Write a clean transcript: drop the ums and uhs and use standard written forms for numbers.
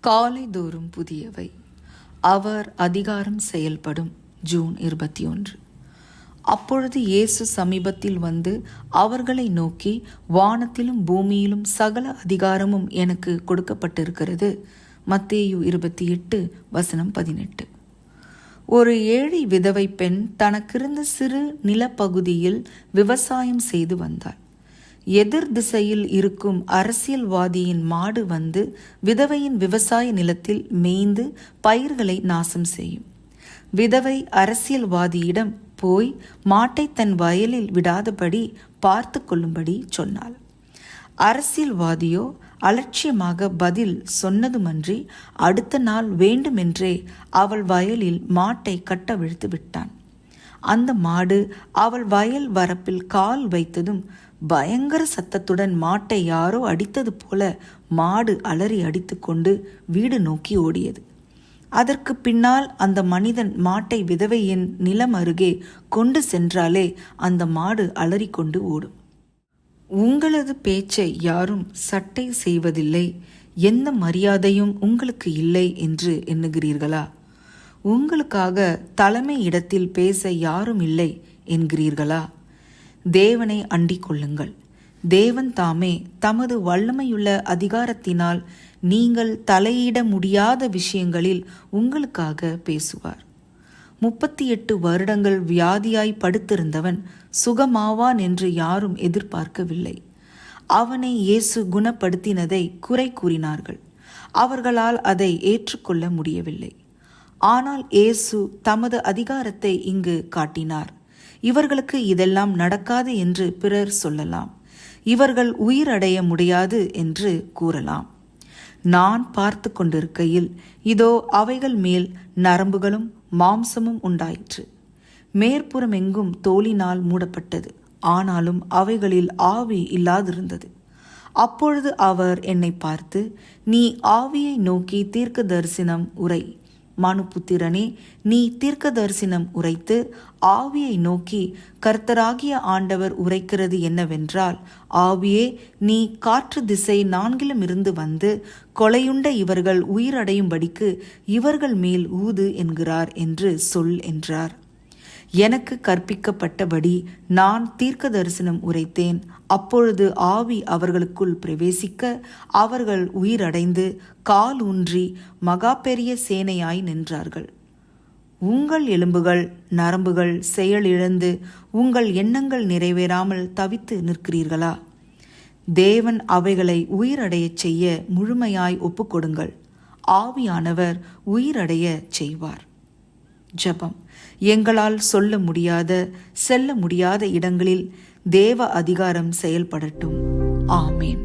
காலைதோறும் புதியவை. அவர் அதிகாரம் செயல்படும். ஜூன் 21. அப்பொழுது இயேசு சமீபத்தில் வந்து அவர்களை நோக்கி, வானத்திலும் பூமியிலும் சகல அதிகாரமும் எனக்கு கொடுக்கப்பட்டிருக்கிறது. மத்தேயு 28:18. ஒரு ஏழை விதவை பெண் தனக்கிருந்த சிறு நிலப்பகுதியில் விவசாயம் செய்து வந்தாள். எதிர் திசையில் இருக்கும் அரசியல்வாதியின் மாடு வந்து விதவையின் விவசாய நிலத்தில் மேய்ந்து பயிர்களை நாசம் செய்யும். விதவை அரசியல்வாதியிடம் போய் மாட்டை தன் வயலில் விடாதபடி பார்த்து கொள்ளும்படி சொன்னாள். அரசியல்வாதியோ அலட்சியமாக பதில் சொன்னதுமன்றி அடுத்த நாள் வேண்டுமென்றே அவள் வயலில் மாட்டை கட்டவிழ்த்து விட்டான். அந்த மாடு அவள் வயல் வரப்பில் கால் வைத்ததும் பயங்கர சத்தத்துடன் மாட்டை யாரோ அடித்தது போல மாடு அலறி அடித்து கொண்டு வீடு நோக்கி ஓடியது. அதற்கு பின்னால் அந்த மனிதன் மாட்டை விதவையின் நிலம் அருகே கொண்டு சென்றாலே அந்த மாடு அலறி கொண்டு ஓடும். உங்களது பேச்சை யாரும் சட்டை செய்வதில்லை, எந்த மரியாதையும் உங்களுக்கு இல்லை என்று எண்ணுகிறீர்களா? உங்களுக்காக தலைமை இடத்தில் பேச யாரும் இல்லை என்கிறீர்களா? தேவனை அண்டிக் கொள்ளுங்கள். தேவன் தாமே தமது வல்லமையுள்ள அதிகாரத்தினால் நீங்கள் தலையிட முடியாத விஷயங்களில் உங்களுக்காக பேசுவார். 38 வருடங்கள் வியாதியாய் படுத்திருந்தவன் சுகமாவான் என்று யாரும் எதிர்பார்க்கவில்லை. அவனை இயேசு குணப்படுத்தினதை குறை கூறினார்கள். அவர்களால் அதை ஏற்றுக்கொள்ள முடியவில்லை. ஆனால் இயேசு தமது அதிகாரத்தை இங்கு காட்டினார். இவர்களுக்கு இதெல்லாம் நடக்காது என்று பிறர் சொல்லலாம். இவர்கள் உயிரடைய முடியாது என்று கூறலாம். நான் பார்த்து கொண்டிருக்கையில் இதோ அவைகள் மேல் நரம்புகளும் மாம்சமும் உண்டாயிற்று. மேற்புறம் எங்கும் தோலினால் மூடப்பட்டது, ஆனாலும் அவைகளில் ஆவி இல்லாதிருந்தது. அப்பொழுது அவர் என்னை பார்த்து, நீ ஆவியை நோக்கி தீர்க்க தரிசனம் உரை. மனுபுத்திரனே, நீ தீர்க்க தரிசனம் உரைத்து ஆவியை நோக்கி, கர்த்தராகிய ஆண்டவர் உரைக்கிறது என்னவென்றால், ஆவியே, நீ காற்று திசை 4 இருந்து வந்து கொலையுண்ட இவர்கள் உயிரடையும்படிக்கு இவர்கள் மேல் ஊது என்கிறார் என்று சொல் என்றார். எனக்கு கற்பிக்கப்பட்டபடி நான் தீர்க்க தரிசனம் உரைத்தேன். அப்பொழுது ஆவி அவர்களுக்குள் பிரவேசிக்க அவர்கள் உயிரடைந்து கால் ஊன்றி மகா பெரிய சேனையாய் நின்றார்கள். உங்கள் எலும்புகள் நரம்புகள் செயலிழந்து உங்கள் எண்ணங்கள் நிறைவேறாமல் தவித்து நிற்கிறீர்களா? தேவன் அவைகளை உயிரடையச் செய்ய முழுமையாய் ஒப்புக்கொடுங்கள். ஆவியானவர் உயிரடைய செய்வார். ஜெபம். எங்களால் சொல்ல முடியாத, செல்ல முடியாத இடங்களில் தேவ அதிகாரம் செயல்படட்டும். ஆமேன்.